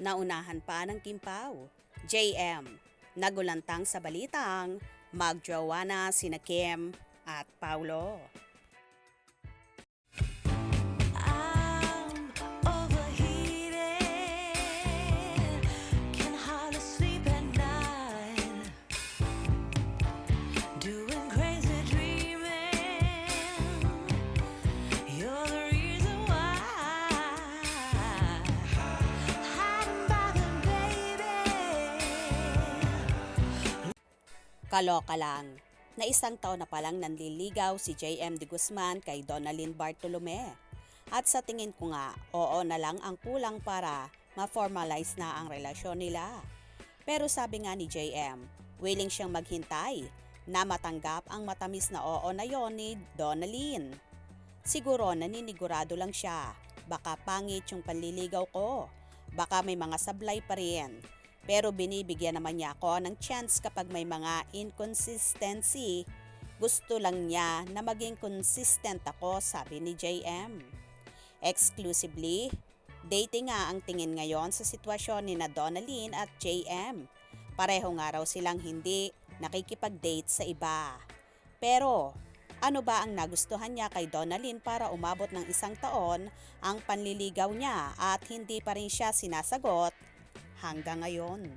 Naunahan pa ng Kimpaw. JM, nagulantang sa balitang magjowa na sina Kim at Paulo. Kaloka lang, na isang taon na palang nanliligaw si JM De Guzman kay Donalyn Bartolome. At sa tingin ko nga, oo na lang ang kulang para ma-formalize na ang relasyon nila. Pero sabi nga ni JM, willing siyang maghintay na matanggap ang matamis na oo na yon ni Donalyn. Siguro naninigurado lang siya, baka pangit yung panliligaw ko, baka may mga sablay pa rin. Pero binibigyan naman niya ako ng chance kapag may mga inconsistency. Gusto lang niya na maging consistent ako, sabi ni JM. Exclusively, dating nga ang tingin ngayon sa sitwasyon ni na Donalyn at JM. Pareho nga raw silang hindi nakikipag-date sa iba. Pero ano ba ang nagustuhan niya kay Donalyn para umabot ng isang taon ang panliligaw niya at hindi pa rin siya sinasagot hanggang ngayon?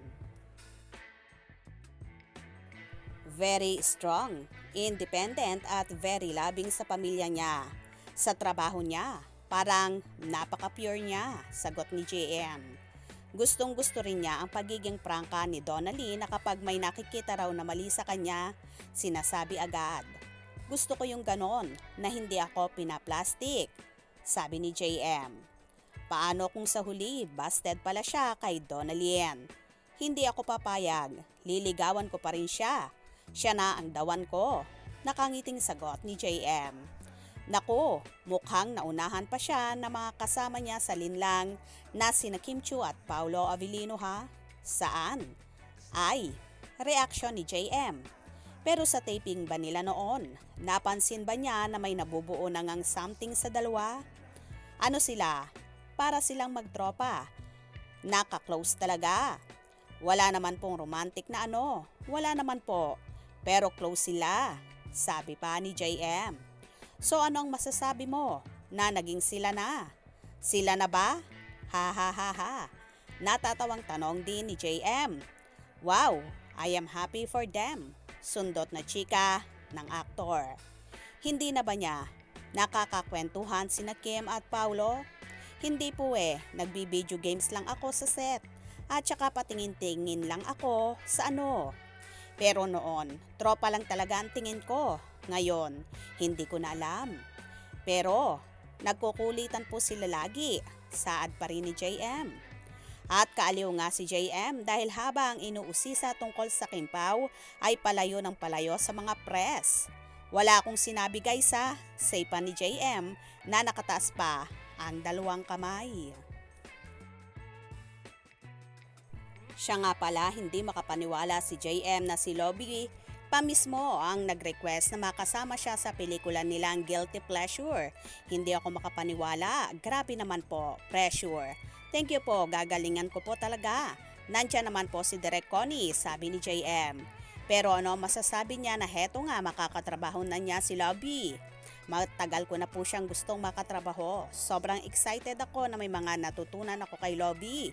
Very strong, independent at very loving sa pamilya niya. Sa trabaho niya, parang napaka-pure niya, sagot ni JM. Gustong gusto rin niya ang pagiging prangka ni Donalyn na kapag may nakikita raw na mali sa kanya, sinasabi agad. Gusto ko yung ganon na hindi ako pinaplastic, sabi ni JM. Paano kung sa huli, busted pala siya kay Donalyn? Hindi ako papayag, liligawan ko pa rin siya. Siya na ang dawan ko, nakangiting sagot ni JM. Naku, mukhang naunahan pa siya na mga kasama niya sa linlang na sina Kim Chiu at Paulo Avellino ha? Saan? Ay, reaksyon ni JM. Pero sa taping ba nila noon, napansin ba niya na may nabubuo na ngang something sa dalawa? Ano sila? Para silang magtropa. Naka-close talaga. Wala naman pong romantic na ano. Wala naman po. Pero close sila, sabi pa ni JM. So anong masasabi mo na naging sila na? Sila na ba? Ha ha ha ha. Natatawang tanong din ni JM. Wow, I am happy for them. Sundot na chika ng aktor. Hindi na ba niya nakakakwentuhan sina Kim at Paulo? Hindi po nagbibideo games lang ako sa set at saka patingin-tingin lang ako sa ano. Pero noon, tropa lang talaga ang tingin ko. Ngayon, hindi ko na alam. Pero, nagkukulitan po sila lagi, saad pa rin ni JM. At kaaliw nga si JM dahil habang inuusisa tungkol sa Kimpaw ay palayo ng palayo sa mga press. Wala akong sinabi guys ha, say pa ni JM na nakataas pa ang dalawang kamay. Siya nga pala hindi makapaniwala si JM na si Lobby pa mismo ang nag-request na makasama siya sa pelikula nilang Guilty Pleasure. Hindi ako makapaniwala, grabe naman po, pressure. Thank you po, gagalingan ko po talaga. Nandiyan naman po si Direk Connie, sabi ni JM. Pero ano masasabi niya na heto nga makakatrabaho na niya si Lobby. Matagal ko na po siyang gustong makatrabaho. Sobrang excited ako na may mga natutunan ako kay Lobby.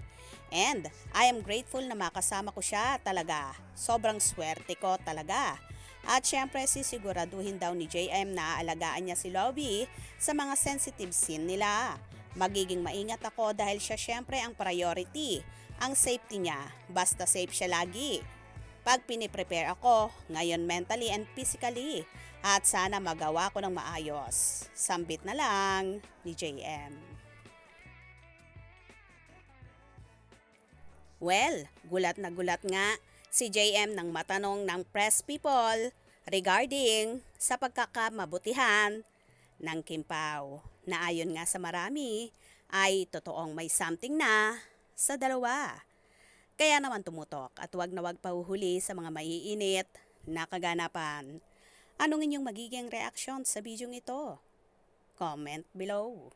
And I am grateful na makasama ko siya talaga. Sobrang swerte ko talaga. At syempre sisiguraduhin daw ni JM na alagaan niya si Lobby sa mga sensitive scene nila. Magiging maingat ako dahil siya syempre ang priority. Ang safety niya, basta safe siya lagi. Pag piniprepare ako, ngayon mentally and physically, at sana magawa ko ng maayos. Sambit na lang ni JM. Well, gulat na gulat nga si JM nang matanong ng press people regarding sa pagkakamabutihan ng Kimpaw na ayon nga sa marami ay totoong may something na sa dalawa. Kaya naman tumutok at wag na wag pahuhuli sa mga maiinit na kaganapan. Anong inyong magiging reaksyon sa bidyong ito? Comment below.